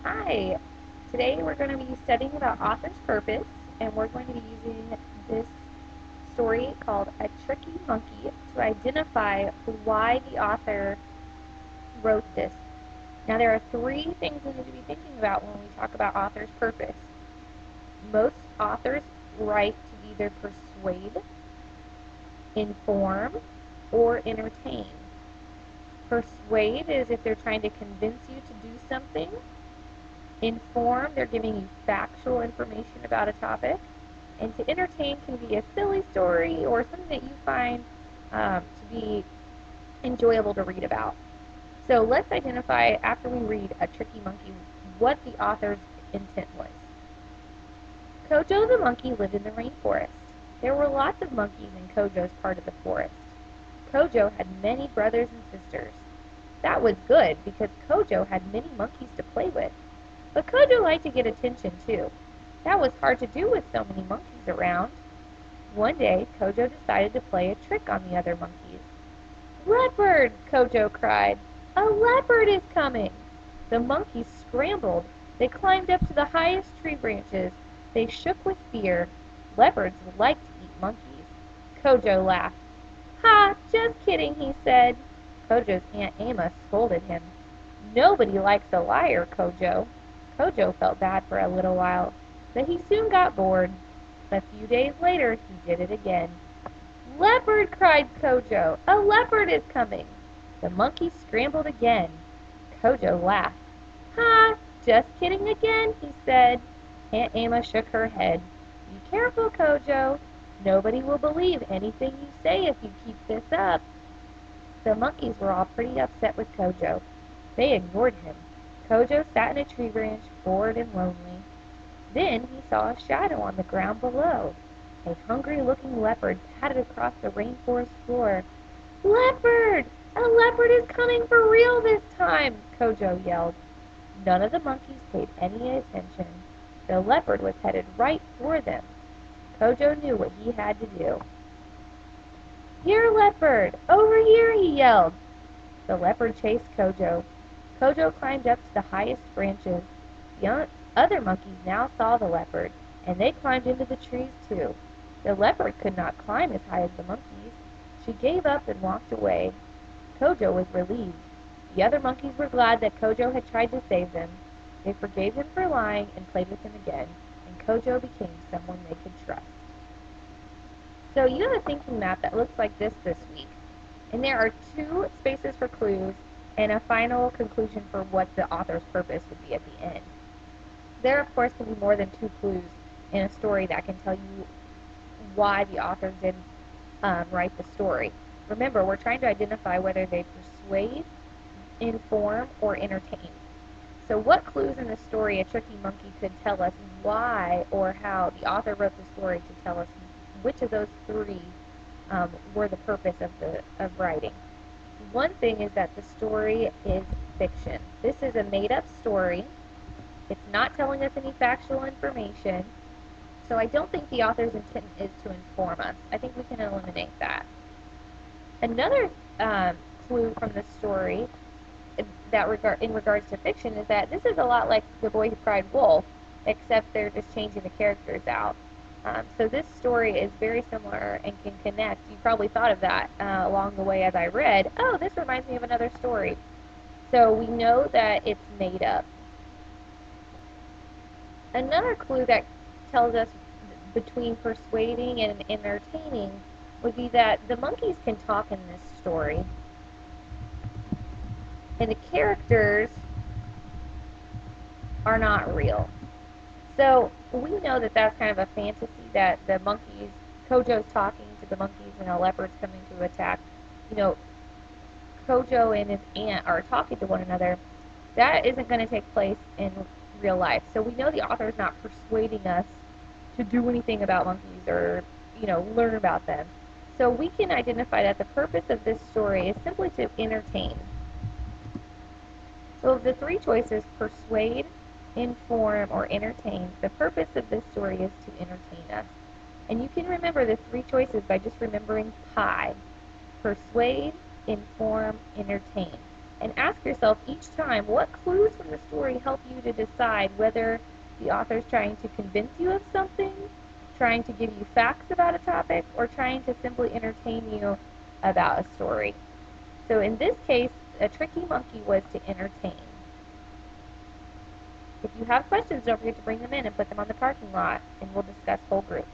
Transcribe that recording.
Hi, today we're going to be studying about author's purpose, and we're going to be using this story called A Tricky Monkey to identify why the author wrote this. Now, there are three things we need to be thinking about when we talk about author's purpose. Most authors write to either persuade, inform, or entertain. Persuade is if they're trying to convince you to do something. Inform, they're giving you factual information about a topic. And to entertain can be a silly story or something that you find to be enjoyable to read about. So let's identify, after we read A Tricky Monkey, what the author's intent was. Kojo the monkey lived in the rainforest. There were lots of monkeys in Kojo's part of the forest. Kojo had many brothers and sisters. That was good because Kojo had many monkeys to play with. But Kojo liked to get attention too. That was hard to do with so many monkeys around. One day, Kojo decided to play a trick on the other monkeys. "Leopard!" Kojo cried. "A leopard is coming!" The monkeys scrambled. They climbed up to the highest tree branches. They shook with fear. Leopards like to eat monkeys. Kojo laughed. "Ha! Just kidding," he said. Kojo's Aunt Emma scolded him. "Nobody likes a liar, Kojo." Kojo felt bad for a little while, but he soon got bored. A few days later, he did it again. "Leopard!" cried Kojo. "A leopard is coming!" The monkey scrambled again. Kojo laughed. "Ha! Just kidding again," he said. Aunt Emma shook her head. "Be careful, Kojo. Nobody will believe anything you say if you keep this up." The monkeys were all pretty upset with Kojo. They ignored him. Kojo sat in a tree branch, bored and lonely. Then he saw a shadow on the ground below. A hungry-looking leopard padded across the rainforest floor. "Leopard! A leopard is coming for real this time!" Kojo yelled. None of the monkeys paid any attention. The leopard was headed right for them. Kojo knew what he had to do. "Here, leopard! Over here!" he yelled. The leopard chased Kojo. Kojo climbed up to the highest branches. The other monkeys now saw the leopard, and they climbed into the trees too. The leopard could not climb as high as the monkeys. She gave up and walked away. Kojo was relieved. The other monkeys were glad that Kojo had tried to save them. They forgave him for lying and played with him again, and Kojo became someone they could trust. So you have a thinking map that looks like this week. And there are two spaces for clues and a final conclusion for what the author's purpose would be at the end. There, of course, can be more than two clues in a story that can tell you why the author did write the story. Remember, we're trying to identify whether they persuade, inform, or entertain. So what clues in the story A Tricky Monkey could tell us why or how the author wrote the story to tell us which of those three were the purpose of writing. One thing is that the story is fiction. This is a made-up story. It's not telling us any factual information. So I don't think the author's intent is to inform us. I think we can eliminate that. Another clue from the story in regards to fiction is that this is a lot like The Boy Who Cried Wolf, except they're just changing the characters out. So this story is very similar and can connect. You probably thought of that along the way as I read. Oh, this reminds me of another story. So we know that it's made up. Another clue that tells us between persuading and entertaining would be that the monkeys can talk in this story. And the characters are not real. So we know that that's kind of a fantasy that the monkeys, Kojo's talking to the monkeys and a leopard's coming to attack. You know, Kojo and his aunt are talking to one another. That isn't going to take place in real life. So we know the author is not persuading us to do anything about monkeys or, learn about them. So we can identify that the purpose of this story is simply to entertain. So of the three choices, persuade, inform, or entertain, the purpose of this story is to entertain us. And you can remember the three choices by just remembering PIE. Persuade, inform, entertain. And ask yourself each time, what clues from the story help you to decide whether the author is trying to convince you of something, trying to give you facts about a topic, or trying to simply entertain you about a story. So in this case, a tricky monkey was to entertain. If you have questions, don't forget to bring them in and put them on the parking lot, and we'll discuss whole group.